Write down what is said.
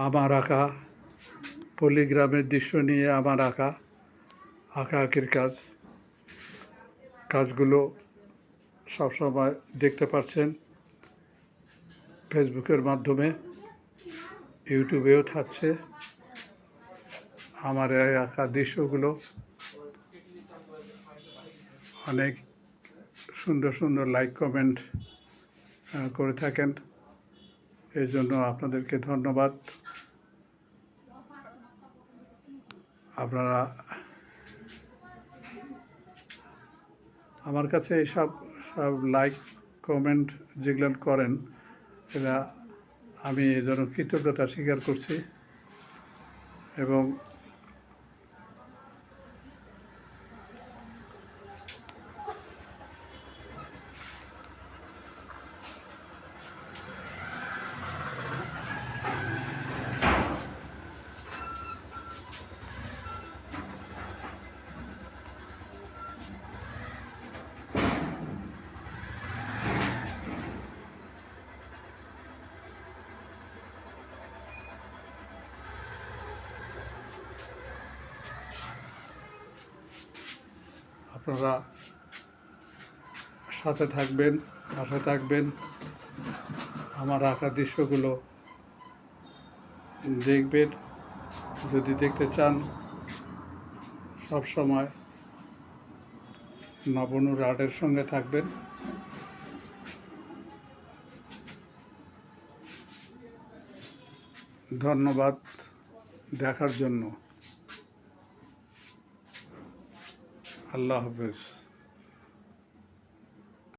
আমার আঁকা পল্লীগ্রামের দৃশ্য নিয়ে আমার আঁকাআঁকির কাজগুলো সবসময় দেখতে পাচ্ছেন ফেসবুকের মাধ্যমে, ইউটিউবেও থাকছে। আমার এই আঁকা দৃশ্যগুলো অনেক সুন্দর সুন্দর লাইক কমেন্ট করে থাকেন, এই জন্য আপনাদেরকে ধন্যবাদ। আপনারা আমার কাছে সব লাইক কমেন্ট যেগুলো করেন, এটা আমি এই জন্য কৃতজ্ঞতা স্বীকার করছি। এবং আপনারা সাথে থাকবেন, পাশে থাকবেন, আমার আঁকা দৃশ্যগুলো দেখবেন। যদি দেখতে চান, সব সময় নবনূর আর্টের সঙ্গে থাকবেন। ধন্যবাদ দেখার জন্য। আল্লাহ হাফেজ।